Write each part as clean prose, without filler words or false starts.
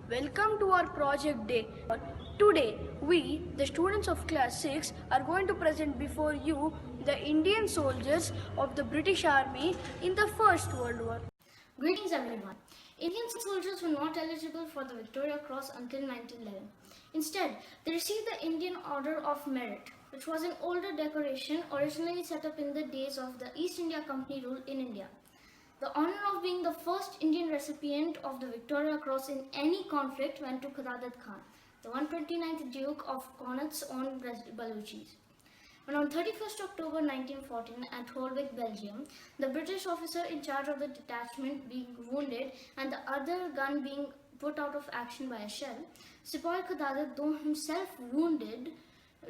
Welcome to our project day. Today, we, the students of class 6, are going to present before you the Indian soldiers of the British Army in the First World War. Greetings everyone. Indian soldiers were not eligible for the Victoria Cross until 1911. Instead, they received the Indian Order of Merit, which was an older decoration originally set up in the days of the East India Company rule in India. The honor of being the first Indian recipient of the Victoria Cross in any conflict went to Khadadat Khan, the 129th Duke of Connaught's own Baluchis. When on 31st October 1914 at Holwick, Belgium, the British officer in charge of the detachment being wounded and the other gun being put out of action by a shell, Sepoy Khadadat, though himself wounded,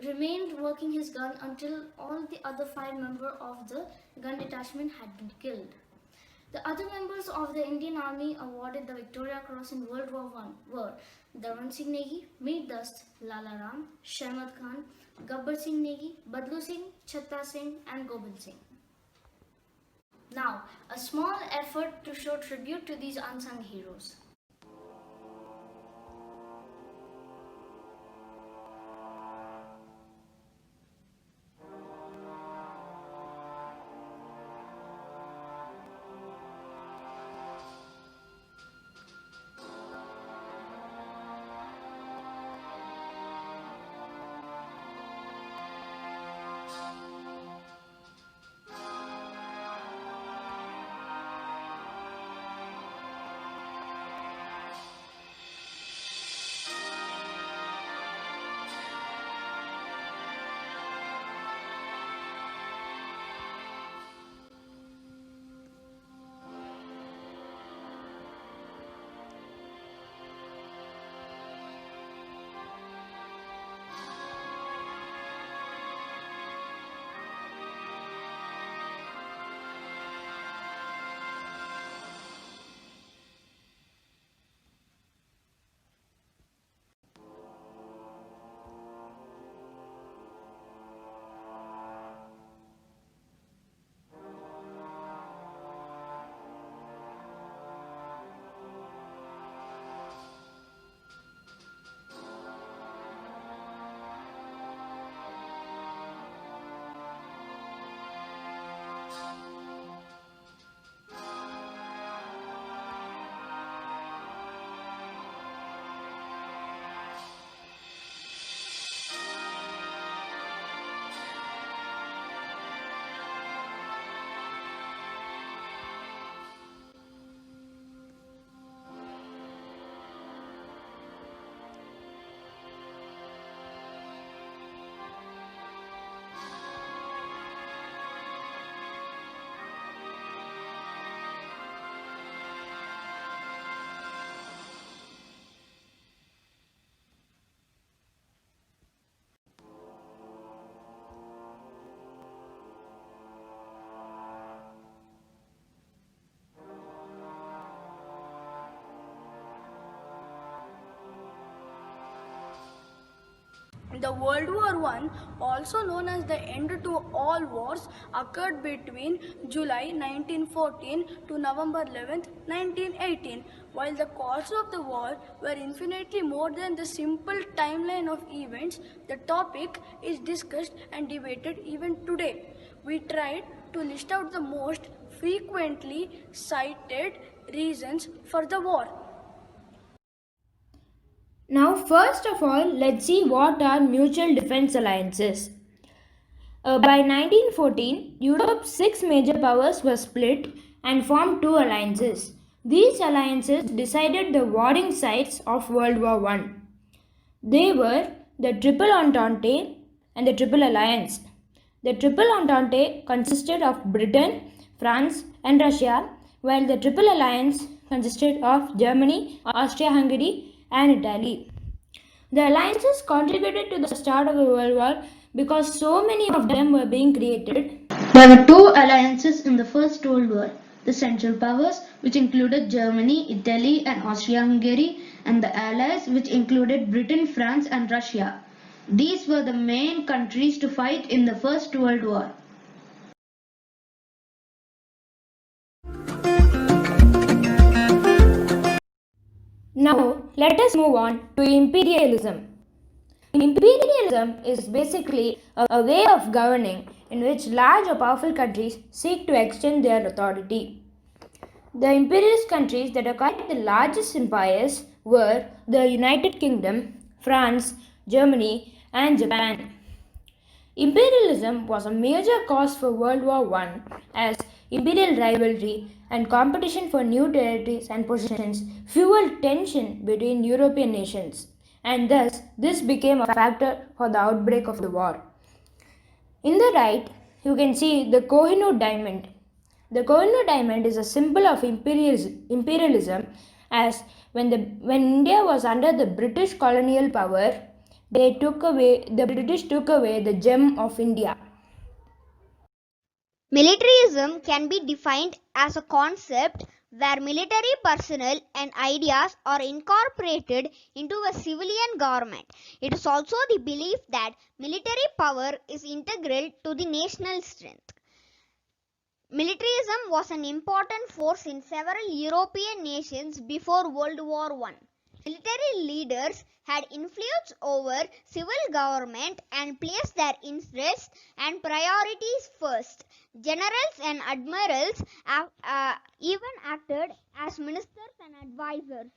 remained working his gun until all the other 5 members of the gun detachment had been killed. The other members of the Indian Army awarded the Victoria Cross in World War I were Daran Singh Negi, Mir Dast, Lala Ram, Shahmad Khan, Gabbar Singh Negi, Badlu Singh, Chatta Singh and Gobind Singh. Now, a small effort to show tribute to these unsung heroes. The World War I, also known as the end to all wars, occurred between July 1914 to November 11, 1918. While the causes of the war were infinitely more than the simple timeline of events, the topic is discussed and debated even today. We tried to list out the most frequently cited reasons for the war. Now, first of all, let's see what are mutual defense alliances. By 1914, Europe's 6 major powers were split and formed 2 alliances. These alliances decided the warring sides of World War I. They were the Triple Entente and the Triple Alliance. The Triple Entente consisted of Britain, France and Russia, while the Triple Alliance consisted of Germany, Austria-Hungary and Italy. The alliances contributed to the start of the World War because so many of them were being created. There were 2 alliances in the First World War, the Central Powers, which included Germany, Italy and Austria-Hungary, and the Allies, which included Britain, France and Russia. These were the main countries to fight in the First World War. Now, let us move on to imperialism. Imperialism is basically a way of governing in which large or powerful countries seek to extend their authority. The imperialist countries that acquired the largest empires were the United Kingdom, France, Germany, and Japan. Imperialism was a major cause for World War I as imperial rivalry and competition for new territories and possessions fueled tension between European nations, and thus this became a factor for the outbreak of the war. In the right, you can see the Kohinoor diamond. The Kohinoor diamond is a symbol of imperialism as when India was under the British colonial power, the British took away the gem of India. Militarism can be defined as a concept where military personnel and ideas are incorporated into a civilian government. It is also the belief that military power is integral to the national strength. Militarism was an important force in several European nations before World War I. Military leaders had influence over civil government and placed their interests and priorities first. Generals and admirals even acted as ministers and advisors.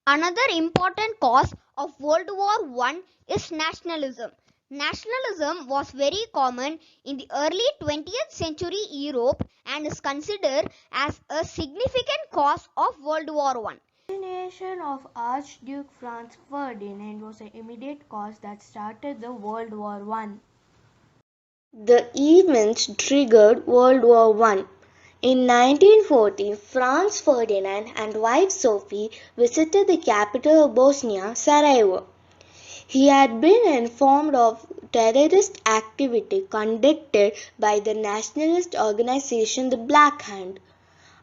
Another important cause of World War I is nationalism. Nationalism was very common in the early 20th century Europe and is considered as a significant cause of World War I. The assassination of Archduke Franz Ferdinand was an immediate cause that started the World War I. The events triggered World War I. In 1940, Franz Ferdinand and wife Sophie visited the capital of Bosnia, Sarajevo. He had been informed of terrorist activity conducted by the nationalist organization the Black Hand.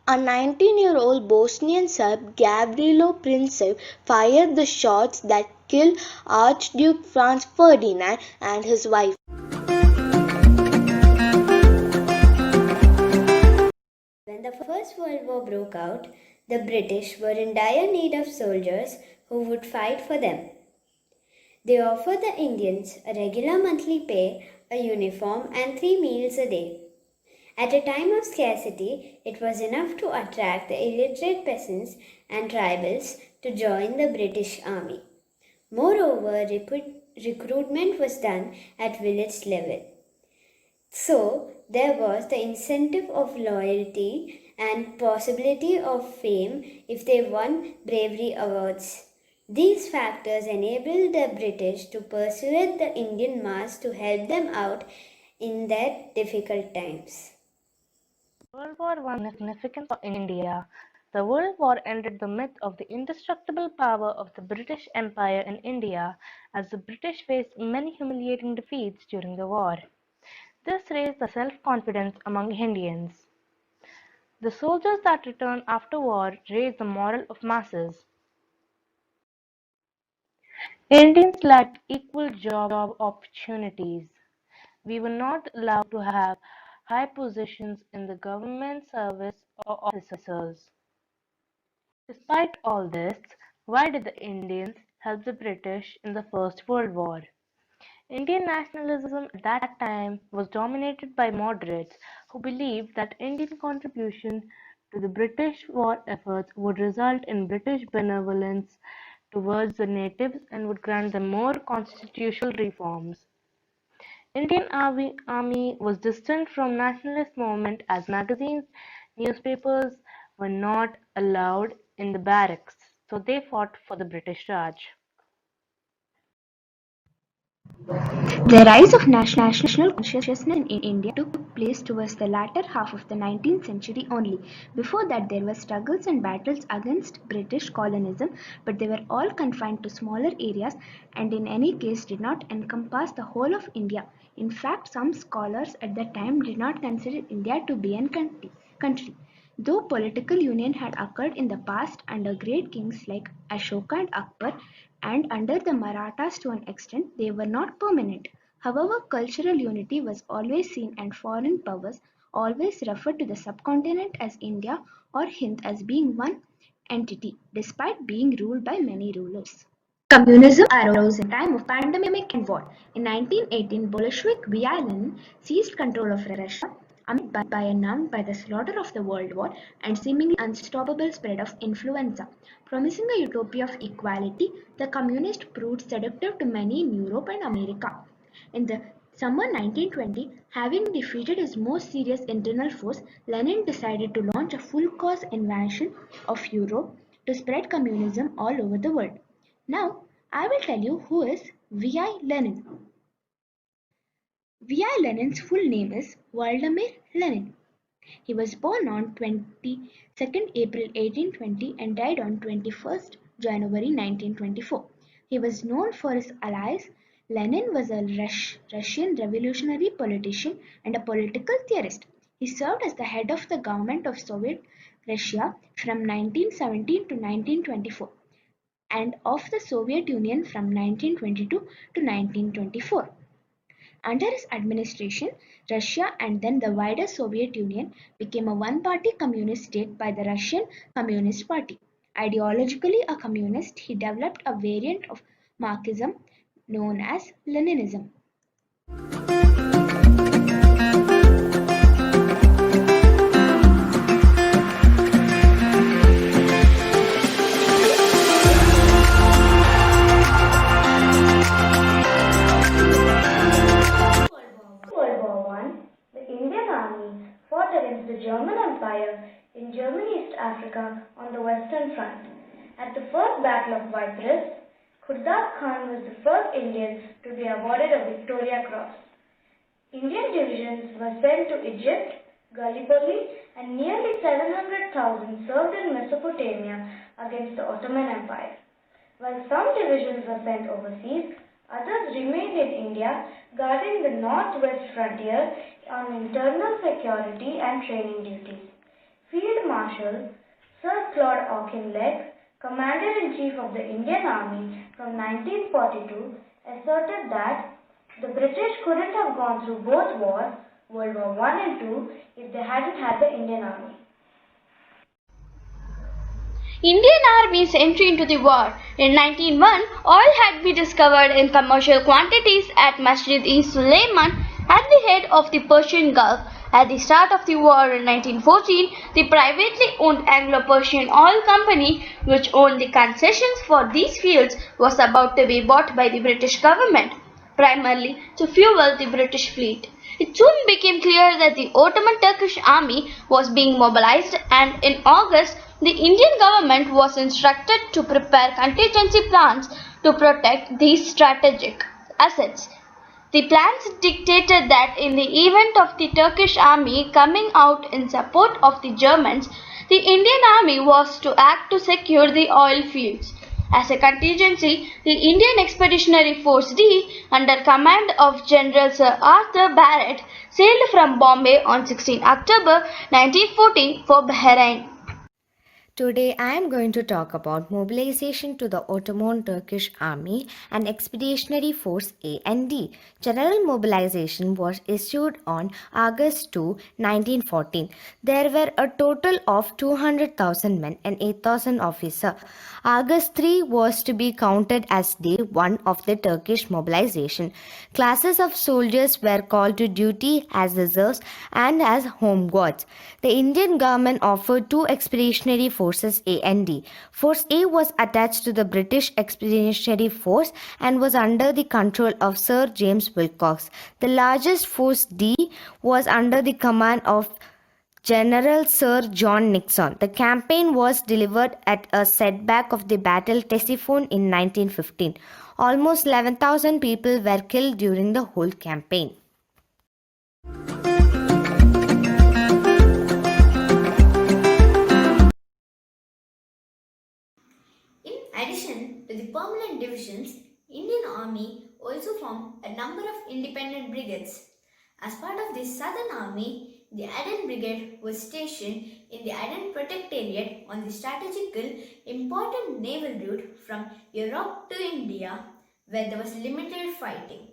A 19-year-old Bosnian Serb, Gavrilo Princip, fired the shots that killed Archduke Franz Ferdinand and his wife. When the First World War broke out, the British were in dire need of soldiers who would fight for them. They offered the Indians a regular monthly pay, a uniform, and 3 meals a day. At a time of scarcity, it was enough to attract the illiterate peasants and tribals to join the British Army. Moreover, recruitment was done at village level. So, there was the incentive of loyalty and possibility of fame if they won bravery awards. These factors enabled the British to persuade the Indian mass to help them out in their difficult times. World War I was significant for India. The World War ended the myth of the indestructible power of the British Empire in India, as the British faced many humiliating defeats during the war. This raised the self-confidence among Indians. The soldiers that returned after war raised the morale of masses. Indians lacked equal job opportunities. We were not allowed to have high positions in the government service or officers. Despite all this, why did the Indians help the British in the First World War? Indian nationalism at that time was dominated by moderates who believed that Indian contribution to the British war efforts would result in British benevolence towards the natives and would grant them more constitutional reforms. Indian Army was distant from nationalist movement as magazines, newspapers were not allowed in the barracks, so they fought for the British Raj. The rise of national consciousness in India took place towards the latter half of the 19th century only. Before that, there were struggles and battles against British colonialism, but they were all confined to smaller areas and in any case did not encompass the whole of India. In fact, some scholars at the time did not consider India to be a country. Though political union had occurred in the past under great kings like Ashoka and Akbar, and under the Marathas to an extent, they were not permanent. However, cultural unity was always seen and foreign powers always referred to the subcontinent as India or Hind as being one entity despite being ruled by many rulers. Communism arose in time of pandemic and war. In 1918, Bolshevik VI Lenin seized control of Russia amid announced by the slaughter of the World War and seemingly unstoppable spread of influenza. Promising a utopia of equality, the communist proved seductive to many in Europe and America. In the summer 1920, having defeated his most serious internal foes, Lenin decided to launch a full-course invasion of Europe to spread communism all over the world. Now, I will tell you who is V.I. Lenin. V.I. Lenin's full name is Vladimir Lenin. He was born on 22nd April 1820 and died on 21st January 1924. He was known for his allies. Lenin was a Russian revolutionary politician and a political theorist. He served as the head of the government of Soviet Russia from 1917 to 1924 and of the Soviet Union from 1922 to 1924. Under his administration, Russia and then the wider Soviet Union became a one-party communist state by the Russian Communist Party. Ideologically a communist, he developed a variant of Marxism known as Leninism. World War I, the Indian Army fought against the German Empire in German East Africa on the Western Front. At the First Battle of Ypres, Khurdad Khan was the first Indian to be awarded a Victoria Cross. Indian divisions were sent to Egypt, Gallipoli, and nearly 700,000 served in Mesopotamia against the Ottoman Empire. While some divisions were sent overseas, others remained in India, guarding the northwest frontier on internal security and training duties. Field Marshal Sir Claude Auchinleck, Commander-in-Chief of the Indian Army from 1942, asserted that the British couldn't have gone through both wars, World War I and II, if they hadn't had the Indian Army. Indian Army's entry into the war. In 1901, oil had been discovered in commercial quantities at Masjid-e-Sulaiman at the head of the Persian Gulf. At the start of the war in 1914, the privately owned Anglo-Persian Oil Company, which owned the concessions for these fields, was about to be bought by the British government, primarily to fuel the British fleet. It soon became clear that the Ottoman Turkish army was being mobilized, and in August, the Indian government was instructed to prepare contingency plans to protect these strategic assets. The plans dictated that in the event of the Turkish army coming out in support of the Germans, the Indian army was to act to secure the oil fields. As a contingency, the Indian Expeditionary Force D, under command of General Sir Arthur Barrett, sailed from Bombay on 16 October 1914 for Bahrain. Today I am going to talk about mobilization to the Ottoman Turkish Army and Expeditionary Force A and D. General mobilization was issued on August 2, 1914. There were a total of 200,000 men and 8,000 officers. August 3 was to be counted as day 1 of the Turkish mobilization. Classes of soldiers were called to duty as reserves and as home guards. The Indian government offered two expeditionary forces A and D. Force A was attached to the British Expeditionary Force and was under the control of Sir James Wilcox. The largest force D was under the command of General Sir John Nixon. The campaign was delivered at a setback of the Battle Ctesiphon in 1915. Almost 11,000 people were killed during the whole campaign. In addition to the permanent divisions, Indian Army also formed a number of independent brigades. As part of the Southern Army, the Aden Brigade was stationed in the Aden Protectorate on the strategically important naval route from Europe to India, where there was limited fighting.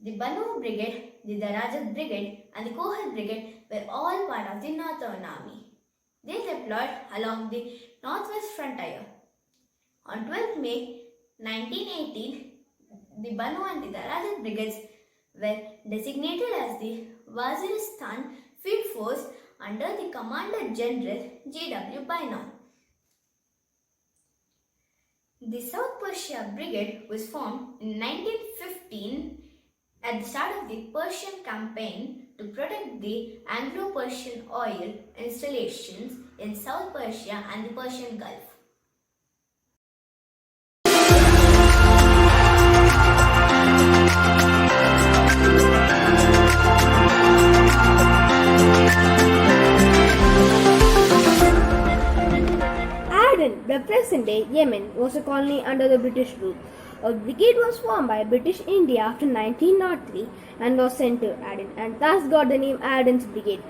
The Bannu Brigade, the Darajat Brigade, and the Kohal Brigade were all part of the Northern Army. They deployed along the northwest frontier. On 12 May 1918, the Banu and the Darajat brigades were designated as the Waziristan Field Force under the Commander General G.W. Bynum. The South Persia Brigade was formed in 1915 at the start of the Persian campaign to protect the Anglo-Persian oil installations in South Persia and the Persian Gulf. Aden, the present-day Yemen, was a colony under the British rule. A brigade was formed by British India after 1903 and was sent to Aden, and thus got the name Aden's Brigade.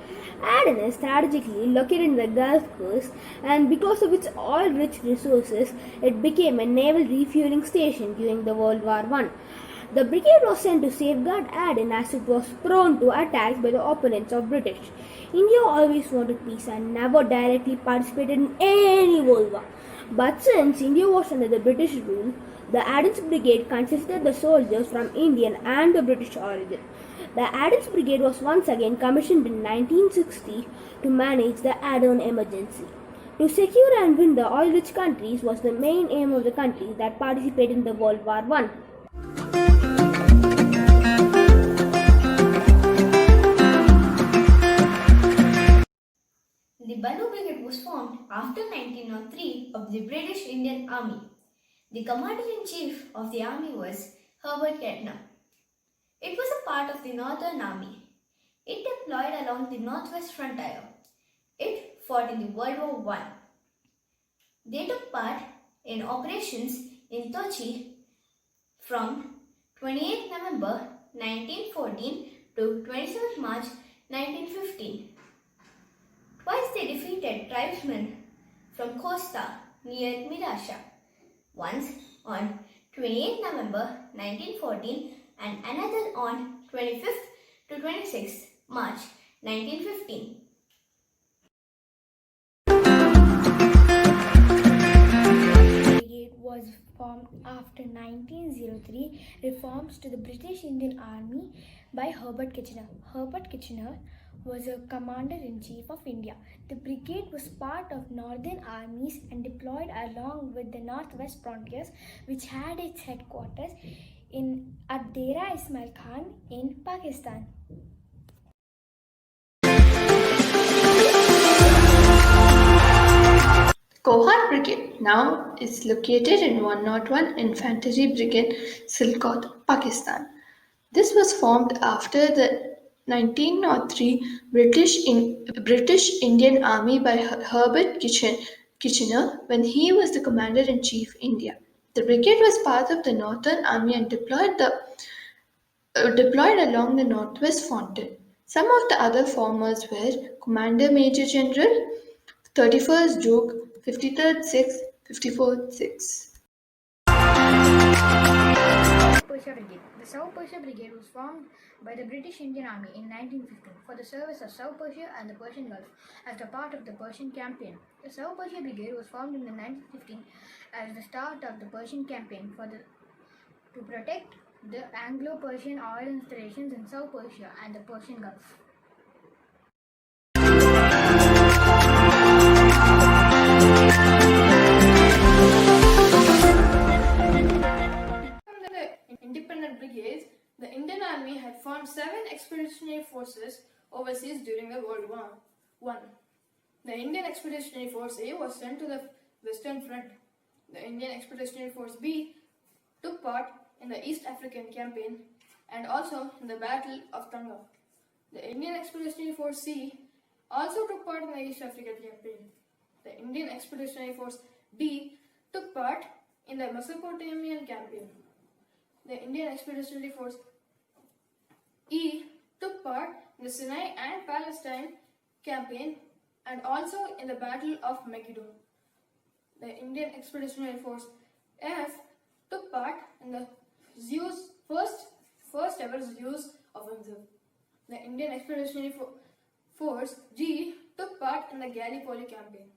Aden is strategically located in the Gulf Coast, and because of its oil-rich resources, it became a naval refueling station during the World War I. The brigade was sent to safeguard Aden as it was prone to attacks by the opponents of British. India always wanted peace and never directly participated in any world war. But since India was under the British rule, the Aden's Brigade consisted the soldiers from Indian and the British origin. The Aden's Brigade was once again commissioned in 1960 to manage the Aden emergency. To secure and win the oil-rich countries was the main aim of the countries that participated in the World War I. The Banu Brigade was formed after 1903 of the British Indian Army. The Commander-in-Chief of the army was Herbert Kettner. It was a part of the Northern Army. It deployed along the northwest frontier. It fought in the World War I. They took part in operations in Tochi from 28 November 1914 to 27 March 1915. Twice they defeated tribesmen from Costa near Mirasha, once on 28 November 1914 and another on 25th to 26th March 1915. Brigade was formed after 1903 reforms to the British Indian Army by Herbert Kitchener. Herbert Kitchener was a commander-in-chief of India. The brigade was part of northern armies and deployed along with the northwest frontiers, which had its headquarters at Dera Ismail Khan in Pakistan. Kohat Brigade now is located in 101 Infantry Brigade, Silkot, Pakistan. This was formed after the 1903 British Indian Army by Herbert Kitchener when he was the Commander-in-Chief India. The brigade was part of the Northern Army and deployed along the northwest frontier. Some of the other formers were Commander Major General, 31st Duke, 53rd 6th, 54th 6th. Persia Brigade. The South Persia Brigade was formed by the British Indian Army in 1915 for the service of South Persia and the Persian Gulf as a part of the Persian campaign. The South Persia Brigade was formed in 1915 as the start of the Persian campaign to protect the Anglo-Persian oil installations in South Persia and the Persian Gulf. Independent brigades, the Indian Army had formed 7 expeditionary forces overseas during the World War I. The Indian Expeditionary Force A was sent to the Western Front. The Indian Expeditionary Force B took part in the East African Campaign and also in the Battle of Tonga. The Indian Expeditionary Force C also took part in the East African Campaign. The Indian Expeditionary Force D took part in the Mesopotamian Campaign. The Indian Expeditionary Force E took part in the Sinai and Palestine Campaign and also in the Battle of Megiddo. The Indian Expeditionary Force F took part in the Zeus first ever Zeus offensive. The Indian Expeditionary Force G took part in the Gallipoli Campaign.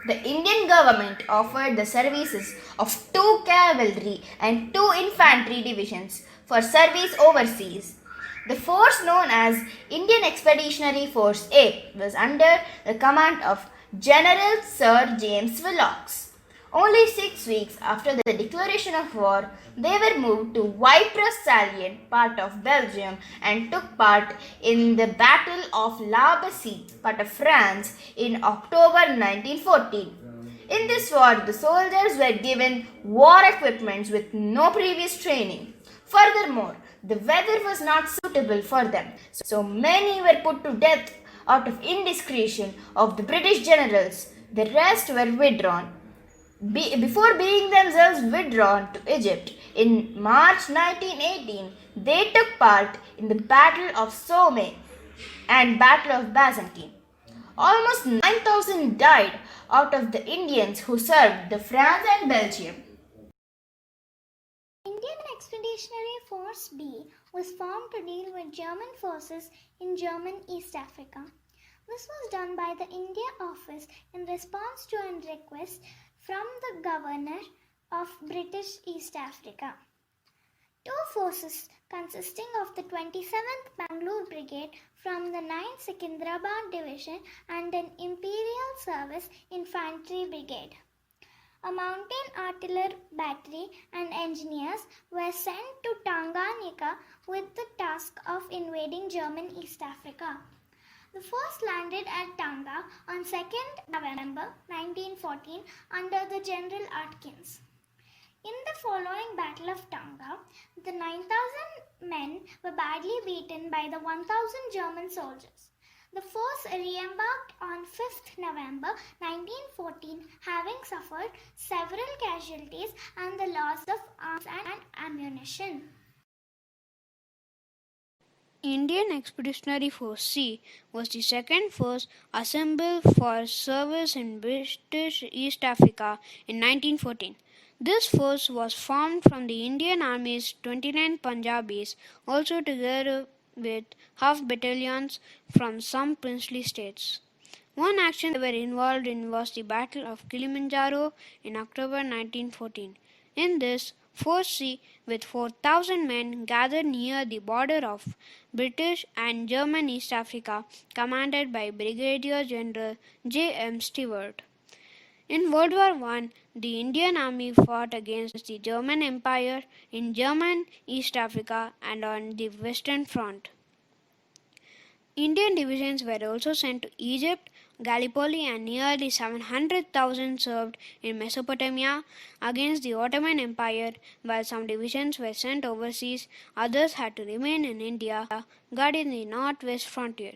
The Indian government offered the services of 2 cavalry and 2 infantry divisions for service overseas. The force known as Indian Expeditionary Force A was under the command of General Sir James Willox. Only 6 weeks after the declaration of war, they were moved to Ypres salient, part of Belgium, and took part in the Battle of La Bassée, part of France, in October 1914. In this war, the soldiers were given war equipments with no previous training. Furthermore, the weather was not suitable for them, so many were put to death out of indiscretion of the British generals. The rest were withdrawn. Before being themselves withdrawn to Egypt in March 1918, they took part in the Battle of Somme and Battle of Byzantine. Almost 9,000 died out of the Indians who served the France and Belgium. Indian Expeditionary Force B was formed to deal with German forces in German East Africa. This was done by the India Office in response to a request from the Governor of British East Africa. 2 forces consisting of the 27th Bangalore Brigade from the 9th Secunderabad Division and an Imperial Service Infantry Brigade. A mountain artillery battery and engineers were sent to Tanganyika with the task of invading German East Africa. The force landed at Tanga on 2nd November 1914 under the General Atkins. In the following Battle of Tanga, the 9,000 men were badly beaten by the 1,000 German soldiers. The force re-embarked on 5th November 1914, having suffered several casualties and the loss of arms and ammunition. Indian Expeditionary Force C was the second force assembled for service in British East Africa in 1914. This force was formed from the Indian Army's 29 Punjabis, also together with half battalions from some princely states. One action they were involved in was the Battle of Kilimanjaro in October 1914. In this, Force C, with 4,000 men, gathered near the border of British and German East Africa, commanded by Brigadier General J. M. Stewart. In World War I, the Indian Army fought against the German Empire in German East Africa and on the Western Front. Indian divisions were also sent to Egypt, Gallipoli, and nearly 700,000 served in Mesopotamia against the Ottoman Empire. While some divisions were sent overseas, others had to remain in India, guarding the northwest frontier.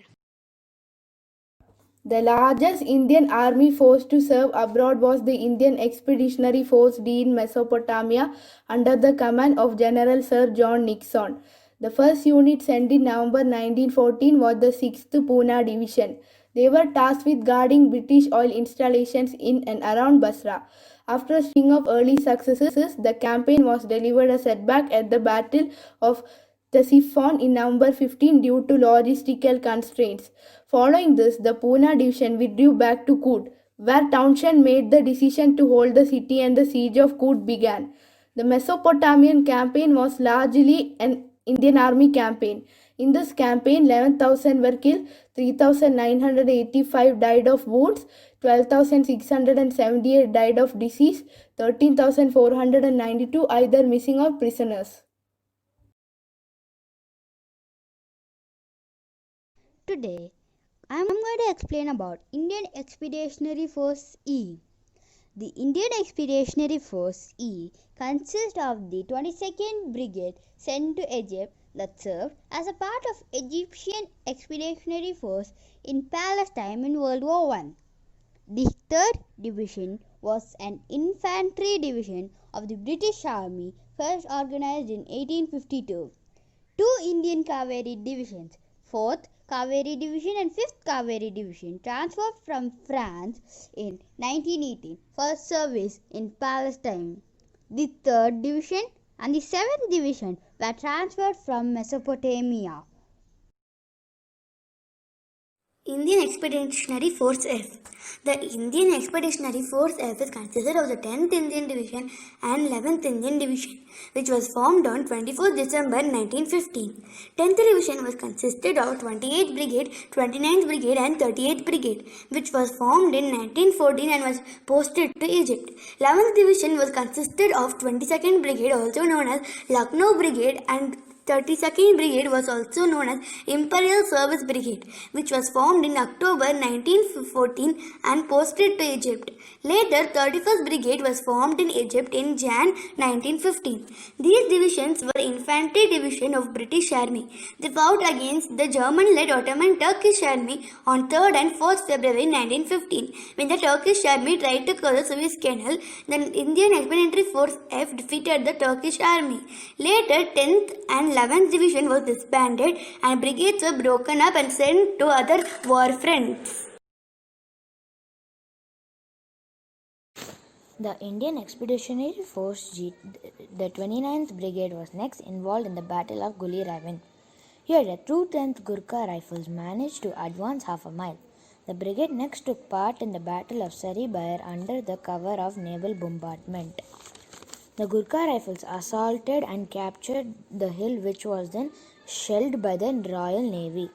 The largest Indian army force to serve abroad was the Indian Expeditionary Force D in Mesopotamia under the command of General Sir John Nixon. The first unit sent in November 1914 was the 6th Poona Division. They were tasked with guarding British oil installations in and around Basra. After a string of early successes, the campaign was delivered a setback at the Battle of Ctesiphon in November 15 due to logistical constraints. Following this, the Poona division withdrew back to Kut, where Townshend made the decision to hold the city and the siege of Kut began. The Mesopotamian campaign was largely an Indian army campaign. In this campaign, 11,000 were killed, 3,985 died of wounds, 12,678 died of disease, 13,492 either missing or prisoners. Today, I am going to explain about Indian Expeditionary Force E. The Indian Expeditionary Force E consists of the 22nd Brigade sent to Egypt that served as a part of Egyptian Expeditionary Force in Palestine in World War I. The 3rd Division was an infantry division of the British Army first organized in 1852. 2 Indian Cavalry Divisions, 4th Cavalry Division and 5th Cavalry Division, transferred from France in 1918 for service in Palestine. The 3rd Division and the 7th Division were transferred from Mesopotamia. Indian Expeditionary Force F. The Indian Expeditionary Force F is consisted of the 10th Indian Division and 11th Indian Division, which was formed on 24th December 1915. 10th Division was consisted of 28th Brigade, 29th Brigade and 38th Brigade, which was formed in 1914 and was posted to Egypt. 11th Division was consisted of 22nd Brigade, also known as Lucknow Brigade, and 32nd Brigade was also known as Imperial Service Brigade, which was formed in October 1914 and posted to Egypt. Later, 31st Brigade was formed in Egypt in Jan 1915. These divisions were infantry division of British Army. They fought against the German-led Ottoman Turkish Army on 3rd and 4th February 1915. When the Turkish Army tried to cross the Suez Canal, the Indian Expeditionary Force F defeated the Turkish Army. Later, 10th and 11th Division was disbanded and brigades were broken up and sent to other war fronts. The Indian Expeditionary Force G, the 29th Brigade, was next involved in the Battle of Gully Raven. Here, the 210th Gurkha Rifles managed to advance half a mile. The brigade next took part in the Battle of Sari Bair under the cover of naval bombardment. The Gurkha Rifles assaulted and captured the hill, which was then shelled by the Royal Navy,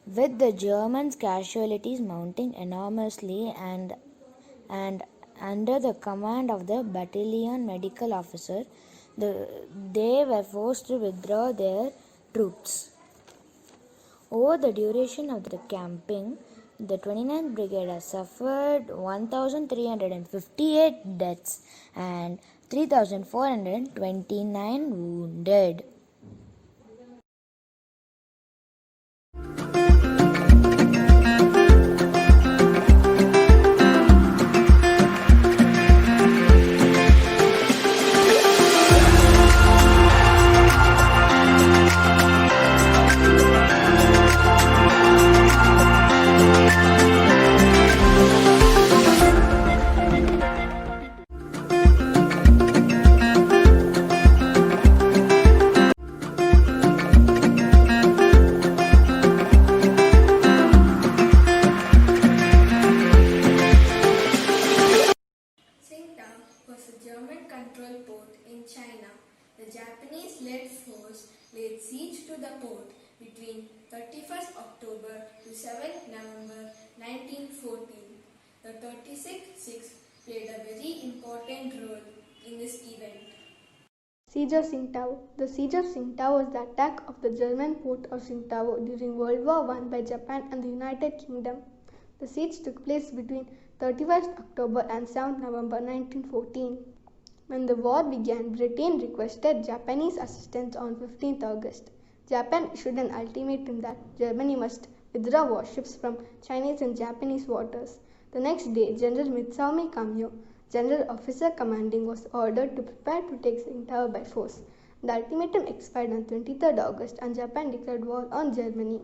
with the Germans' casualties mounting enormously, and under the command of the battalion medical officer, they were forced to withdraw their troops. Over the duration of the camping, the 29th Brigade has suffered 1,358 deaths and 3,429 wounded. Was a German-controlled port in China. The Japanese-led force laid siege to the port between 31st October to 7th November 1914. The 36th played a very important role in this event. Siege of Tsingtao. The Siege of Tsingtao was the attack of the German port of Tsingtao during World War I by Japan and the United Kingdom. The siege took place between 31st October and 7th November 1914. When the war began, Britain requested Japanese assistance on 15th August. Japan issued an ultimatum that Germany must withdraw warships from Chinese and Japanese waters. The next day, General Mitsuomi Kamio, General Officer Commanding, was ordered to prepare to take Tsingtao by force. The ultimatum expired on 23rd August and Japan declared war on Germany.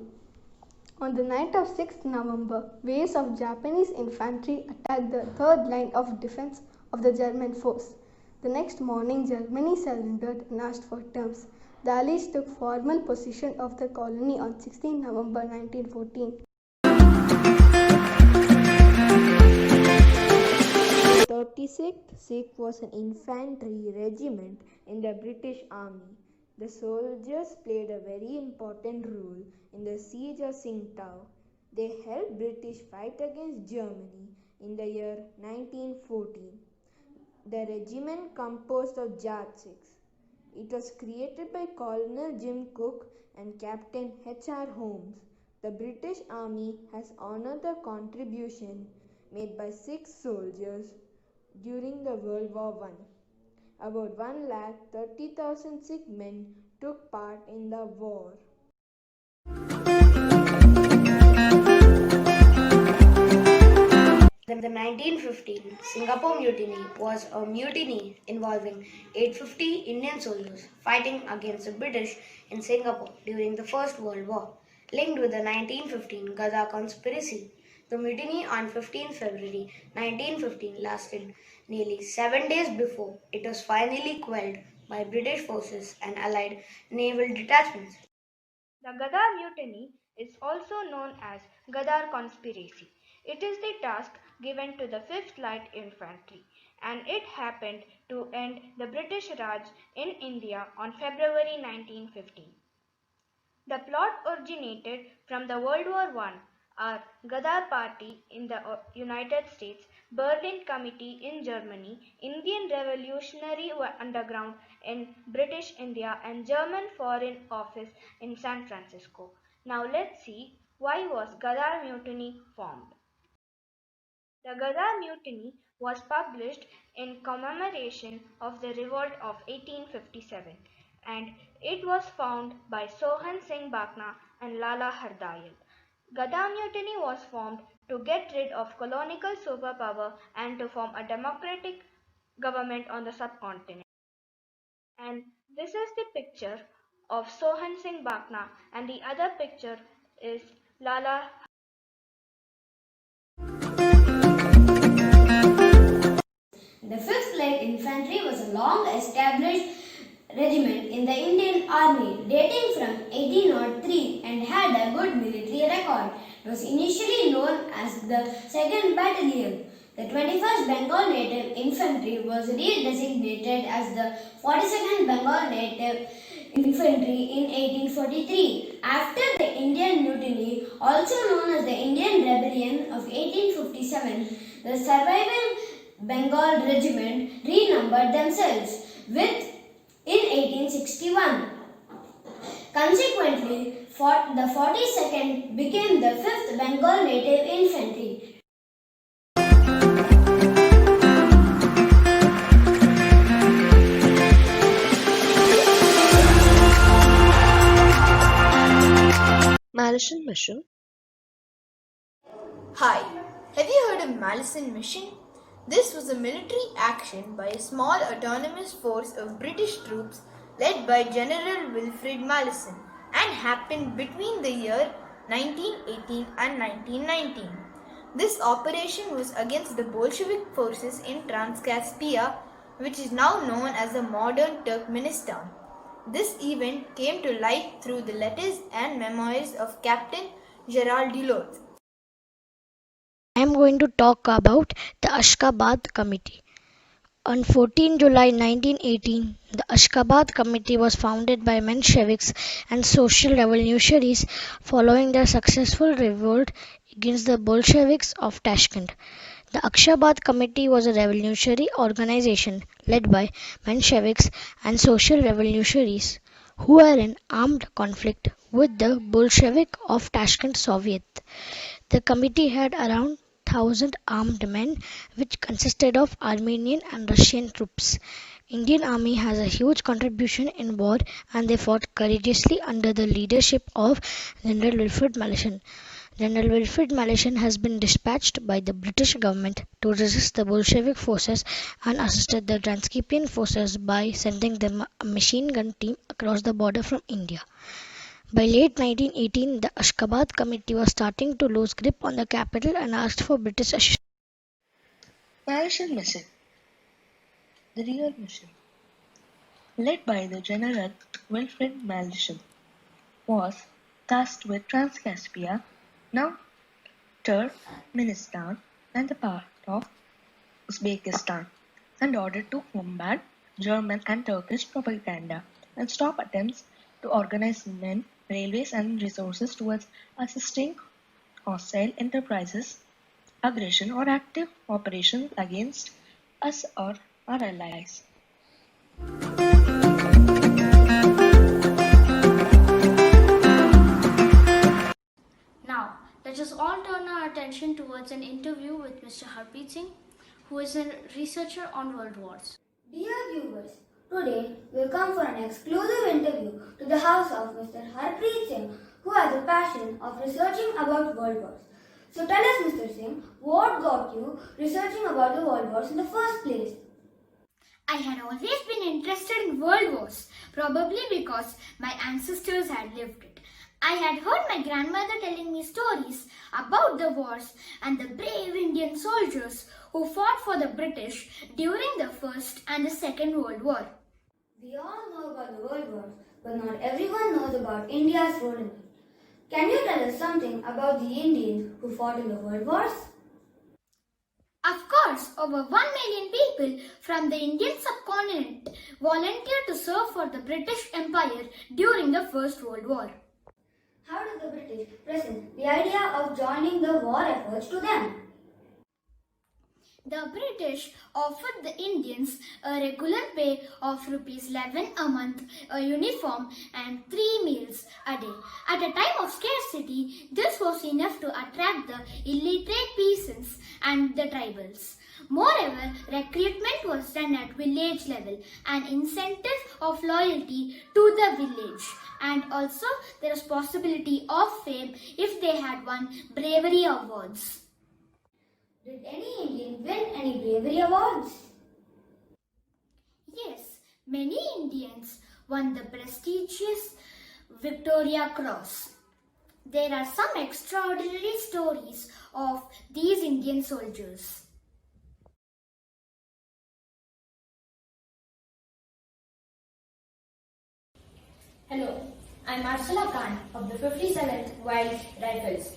On the night of 6th November, waves of Japanese infantry attacked the third line of defense of the German force. The next morning, Germany surrendered and asked for terms. The Allies took formal possession of the colony on 16 November 1914. The 36th Sikh was an infantry regiment in the British Army. The soldiers played a very important role in the siege of Tsingtao. They helped British fight against Germany in the year 1914. The regiment composed of Jat Sikhs. It was created by Colonel Jim Cook and Captain H.R. Holmes. The British Army has honored the contribution made by Sikh soldiers during the World War I. About 130,000 Sikh men took part in the war. The 1915 Singapore Mutiny was a mutiny involving 850 Indian soldiers fighting against the British in Singapore during the First World War, linked with the 1915 Gaza conspiracy. The mutiny on 15 February 1915 lasted nearly 7 days before it was finally quelled by British forces and Allied naval detachments. The Gaza Mutiny is also known as Ghadar conspiracy. It is the task given to the 5th Light Infantry, and it happened to end the British Raj in India on February 1915. The plot originated from the World War I, our Ghadar Party in the United States, Berlin Committee in Germany, Indian Revolutionary Underground in British India, and German Foreign Office in San Francisco. Now let's see, why was Ghadar Mutiny formed? The Ghadar Mutiny was published in commemoration of the revolt of 1857, and it was founded by Sohan Singh Bakna and Lala Hardayal. Ghadar Mutiny was formed to get rid of colonial superpower and to form a democratic government on the subcontinent. And this is the picture of Sohan Singh Bakna, and the other picture is Lala. The 5th Light Infantry was a long established regiment in the Indian Army dating from 1803 and had a good military record. It was initially known as the 2nd Battalion. The 21st Bengal Native Infantry was redesignated as the 42nd Bengal Native Infantry in 1843. After the Indian Mutiny, also known as the Indian Rebellion of 1857, the surviving Bengal Regiment renumbered themselves with in 1861. Consequently, the 42nd became the 5th Bengal Native Infantry. Martian mission. Hi, have you heard of Mallison Mission? This was a military action by a small autonomous force of British troops led by General Wilfred Mallison and happened between the year 1918 and 1919. This operation was against the Bolshevik forces in Transcaspia, which is now known as the modern Turkmenistan. This event came to light through the letters and memoirs of Captain Gerald Deloth. I am going to talk about the Ashgabat Committee. On 14 July 1918, the Ashgabat Committee was founded by Mensheviks and social revolutionaries following their successful revolt against the Bolsheviks of Tashkent. The Ashgabat Committee was a revolutionary organization led by Mensheviks and social revolutionaries who were in armed conflict with the Bolshevik of Tashkent Soviet. The committee had around 1,000 armed men, which consisted of Armenian and Russian troops. Indian Army has a huge contribution in war, and they fought courageously under the leadership of General Wilfred Mallison. General Wilfred Mallison has been dispatched by the British government to resist the Bolshevik forces and assisted the Transcaspian forces by sending them a machine gun team across the border from India. By late 1918, the Ashgabat Committee was starting to lose grip on the capital and asked for British assistance. Martian mission. The real mission, led by the General Wilfred Mallison, was tasked with Transcaspia, now Turkmenistan, and the part of Uzbekistan, and ordered to combat German and Turkish propaganda and stop attempts to organize men, railways, and resources towards assisting hostile enterprises, aggression, or active operations against us or our allies. Now, let us all turn our attention towards an interview with Mr. Harpreet Singh, who is a researcher on world wars. Dear viewers, today we will come for an exclusive interview to the house of Mr. Harpreet Singh, who has a passion of researching about world wars. So tell us, Mr. Singh, what got you researching about the world wars in the first place? I had always been interested in world wars, probably because my ancestors had lived it. I had heard my grandmother telling me stories about the wars and the brave Indian soldiers who fought for the British during the First and the Second World War. We all know about the world wars, but not everyone knows about India's role in it. Can you tell us something about the Indians who fought in the World Wars? Of course, over 1 million people from the Indian subcontinent volunteered to serve for the British Empire during the First World War. How did the British present the idea of joining the war efforts to them? The British offered the Indians a regular pay of rupees 11 a month, a uniform and 3 meals a day. At a time of scarcity, this was enough to attract the illiterate peasants and the tribals. Moreover, recruitment was done at village level, an incentive of loyalty to the village, and also there was possibility of fame if they had won bravery awards. Did any Indian win any bravery awards? Yes, many Indians won the prestigious Victoria Cross. There are some extraordinary stories of these Indian soldiers. Hello, I'm Arshila Khan of the 57th Wild Rifles.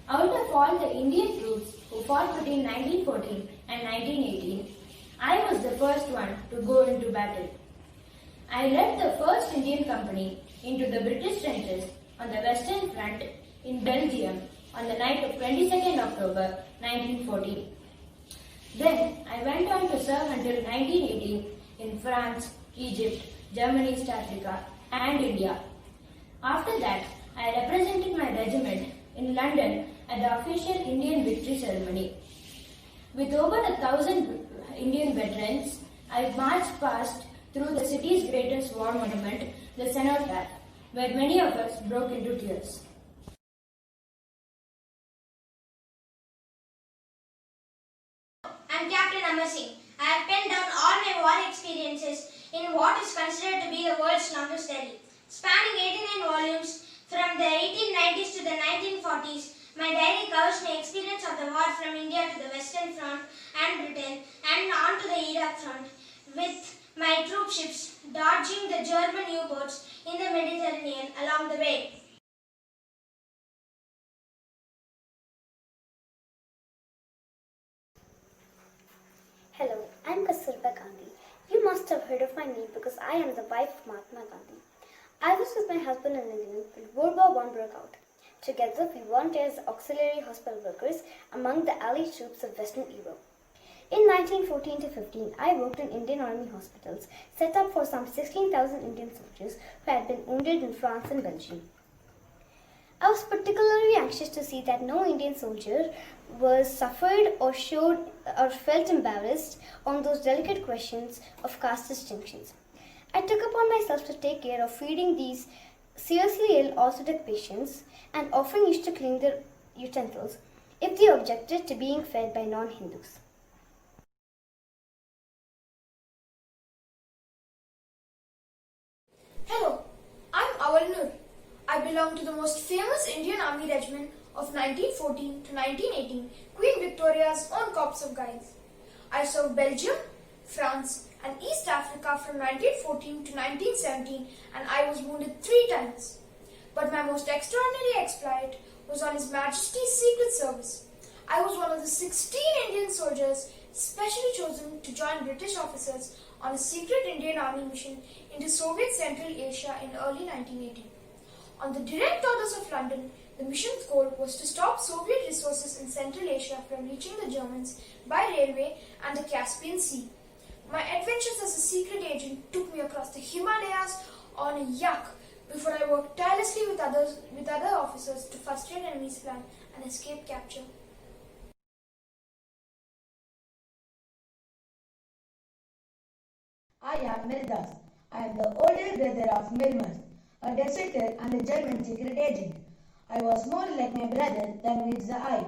Out of all the Indian troops who fought between 1914 and 1918, I was the first one to go into battle. I led the first Indian company into the British trenches on the Western Front in Belgium on the night of 22nd October 1914. Then I went on to serve until 1918 in France, Egypt, Germany, East Africa and India. After that, I represented my regiment in London at the official Indian victory ceremony. With over 1,000 Indian veterans, I marched past through the city's greatest war monument, the cenotaph, where many of us broke into tears. I'm Captain Amar Singh. I have penned down all my war experiences in what is considered to be the world's longest diary. Spanning 89 volumes from the 1890s to the 1940s, my diary covers my experience of the war from India to the Western Front and Britain and on to the Iraq front, with my troop ships dodging the German U-boats in the Mediterranean along the way. Hello, I'm Kasturba Gandhi. You must have heard of my name because I am the wife of Mahatma Gandhi. I was with my husband in England when World War I broke out. Together, we volunteered as auxiliary hospital workers among the Allied troops of Western Europe. In 1914 to 15, I worked in Indian Army hospitals set up for some 16,000 Indian soldiers who had been wounded in France and Belgium. I was particularly anxious to see that no Indian soldier was suffered or showed or felt embarrassed on those delicate questions of caste distinctions. I took upon myself to take care of feeding these seriously ill orthodox patients and often used to clean their utensils if they objected to being fed by non-Hindus. Hello, I'm Awal Nur. I belong to the most famous Indian Army regiment of 1914 to 1918, Queen Victoria's own corps of guides. I served Belgium, France and East Africa from 1914 to 1917 and I was wounded 3 times. But my most extraordinary exploit was on His Majesty's Secret Service. I was one of the 16 Indian soldiers specially chosen to join British officers on a secret Indian Army mission into Soviet Central Asia in early 1918. On the direct orders of London, the mission's goal was to stop Soviet resources in Central Asia from reaching the Germans by railway and the Caspian Sea. My adventures as a secret agent took me across the Himalayas on a yak before I worked tirelessly with other officers to frustrate enemy's plan and escape capture. I am Mirdas. I am the older brother of Mirmas, a deserter and a German secret agent. I was more like my brother than meets the eye.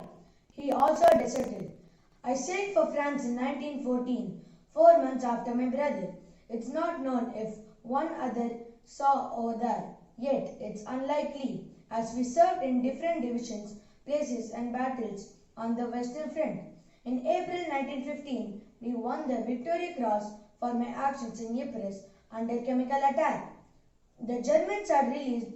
He also deserted. I sailed for France in 1914, 4 months after my brother. It's not known if one other saw over there, yet it's unlikely, as we served in different divisions, places and battles on the Western Front. In April 1915, we won the Victoria Cross for my actions in Ypres under chemical attack. The Germans had released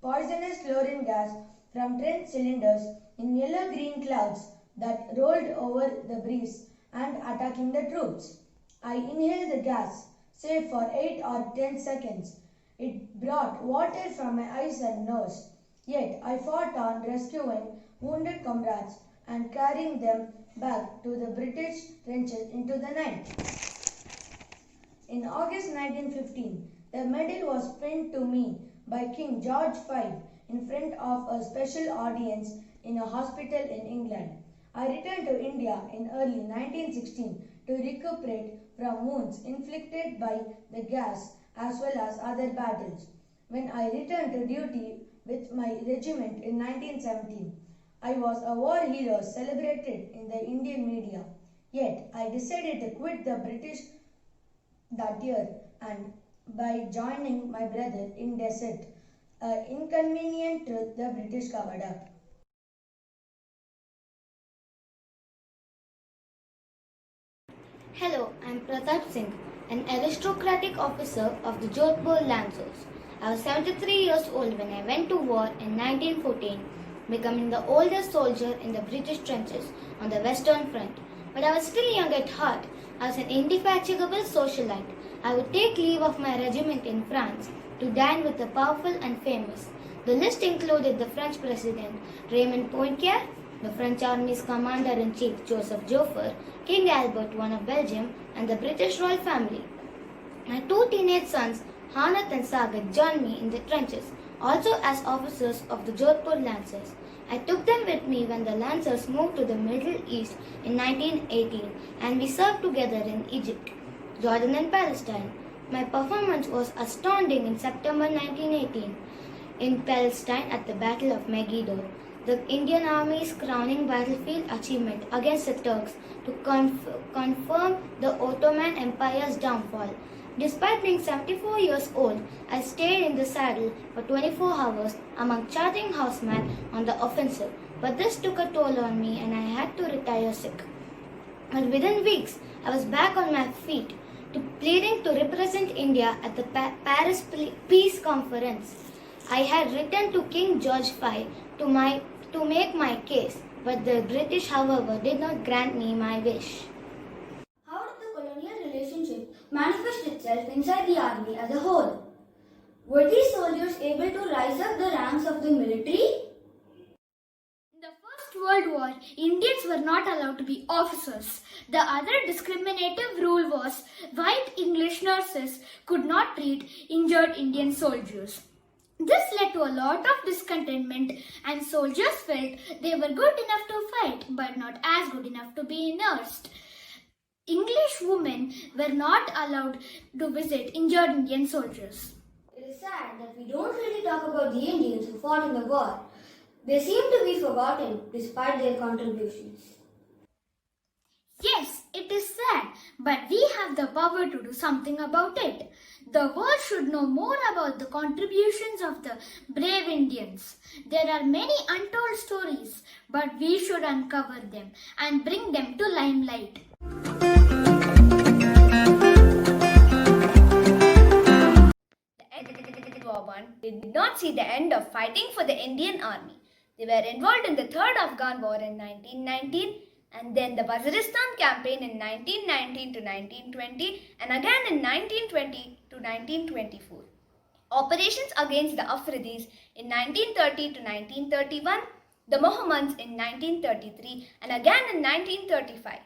poisonous chlorine gas from trench cylinders in yellow-green clouds that rolled over the breeze and attacking the troops. I inhaled the gas, save for 8 or 10 seconds. It brought water from my eyes and nose. Yet I fought on, rescuing wounded comrades and carrying them back to the British trenches into the night. In August 1915, the medal was pinned to me by King George V in front of a special audience in a hospital in England. I returned to India in early 1916 to recuperate from wounds inflicted by the gas as well as other battles. When I returned to duty with my regiment in 1917, I was a war hero celebrated in the Indian media. Yet I decided to quit the British that year and by joining my brother in desert, an inconvenient truth the British covered up. Hello, I am Pratap Singh, an aristocratic officer of the Jodhpur Lancers. I was 73 years old when I went to war in 1914, becoming the oldest soldier in the British trenches on the Western Front. But I was still young at heart. I was an indefatigable socialite. I would take leave of my regiment in France to dine with the powerful and famous. The list included the French President Raymond Poincaré, the French Army's Commander-in-Chief Joseph Joffre, King Albert I of Belgium, and the British royal family. My two teenage sons, Hanat and Sagar, joined me in the trenches, also as officers of the Jodhpur Lancers. I took them with me when the Lancers moved to the Middle East in 1918, and we served together in Egypt, Jordan and Palestine. My performance was astounding in September 1918 in Palestine at the Battle of Megiddo, the Indian Army's crowning battlefield achievement against the Turks to confirm the Ottoman Empire's downfall. Despite being 74 years old, I stayed in the saddle for 24 hours among charging horsemen on the offensive, but this took a toll on me and I had to retire sick. But within weeks, I was back on my feet, pleading to represent India at the Paris Peace Conference. I had written to King George V to make my case, but the British, however, did not grant me my wish. How did the colonial relationship manifest itself inside the army as a whole? Were these soldiers able to rise up the ranks of the military? In the First World War, Indians were not allowed to be officers. The other discriminative rule was white English nurses could not treat injured Indian soldiers. This led to a lot of discontentment, and soldiers felt they were good enough to fight but not as good enough to be nursed. English women were not allowed to visit injured Indian soldiers. It is sad that we don't really talk about the Indians who fought in the war. They seem to be forgotten despite their contributions. Yes, it is sad, but we have the power to do something about it. The world should know more about the contributions of the brave Indians. There are many untold stories, but we should uncover them and bring them to limelight. The War I did not see the end of fighting for the Indian Army. They were involved in the Third Afghan War in 1919, and then the Waziristan campaign in 1919 to 1920, and again in 1920 to 1924. Operations against the Afridis in 1930 to 1931, the Mohammeds in 1933, and again in 1935.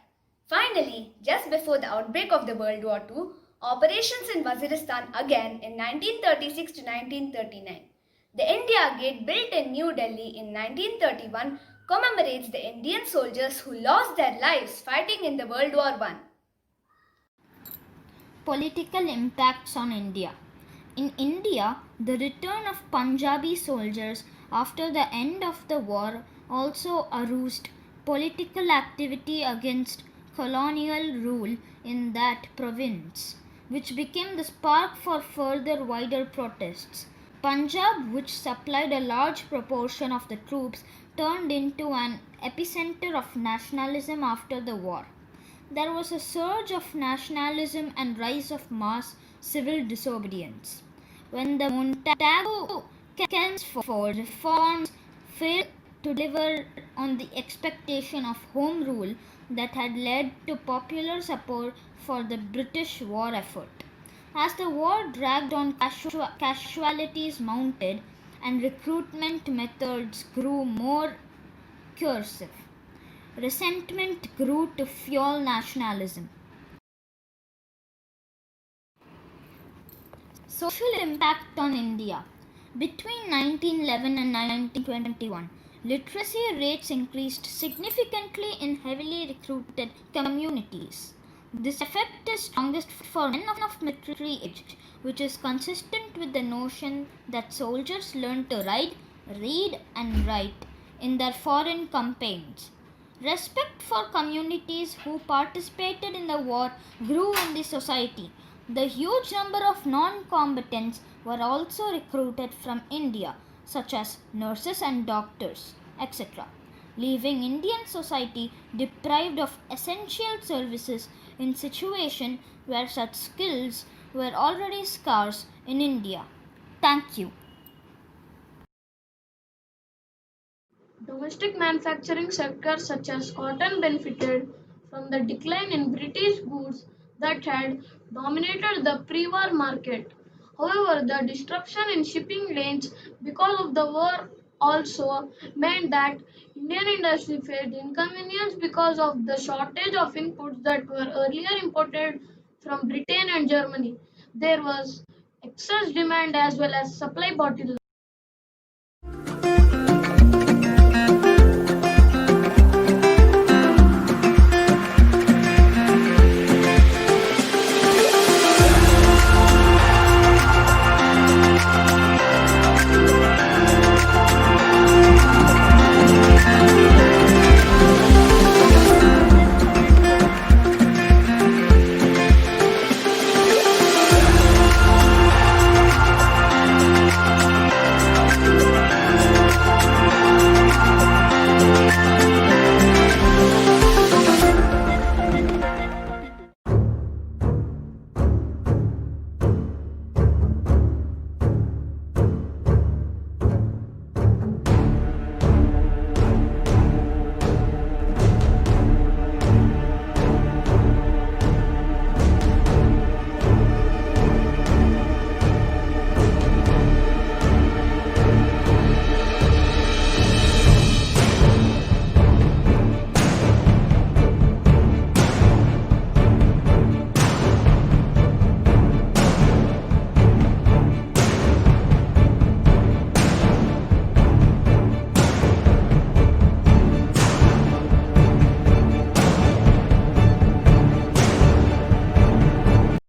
Finally, just before the outbreak of the World War II, operations in Waziristan again in 1936 to 1939. The India Gate, built in New Delhi in 1931, commemorates the Indian soldiers who lost their lives fighting in the World War I. Political impacts on India. In India, the return of Punjabi soldiers after the end of the war also aroused political activity against colonial rule in that province, which became the spark for further wider protests. Punjab, which supplied a large proportion of the troops, turned into an epicenter of nationalism after the war. There was a surge of nationalism and rise of mass civil disobedience. When the Montagu Henceforth, reforms failed to deliver on the expectation of Home Rule that had led to popular support for the British war effort. As the war dragged on, casualties mounted and recruitment methods grew more coercive. Resentment grew to fuel nationalism. Social impact on India. Between 1911 and 1921, literacy rates increased significantly in heavily recruited communities. This effect is strongest for men of military age, which is consistent with the notion that soldiers learn to write, read, and write in their foreign campaigns. Respect for communities who participated in the war grew in the society. The huge number of non combatants were also recruited from India, such as nurses and doctors, etc., leaving Indian society deprived of essential services in situation where such skills were already scarce in India. Thank you. Domestic manufacturing sectors such as cotton benefited from the decline in British goods that had dominated the pre-war market. However, the disruption in shipping lanes because of the war also meant that Indian industry faced inconvenience because of the shortage of inputs that were earlier imported from Britain and Germany. There was excess demand as well as supply bottlenecks.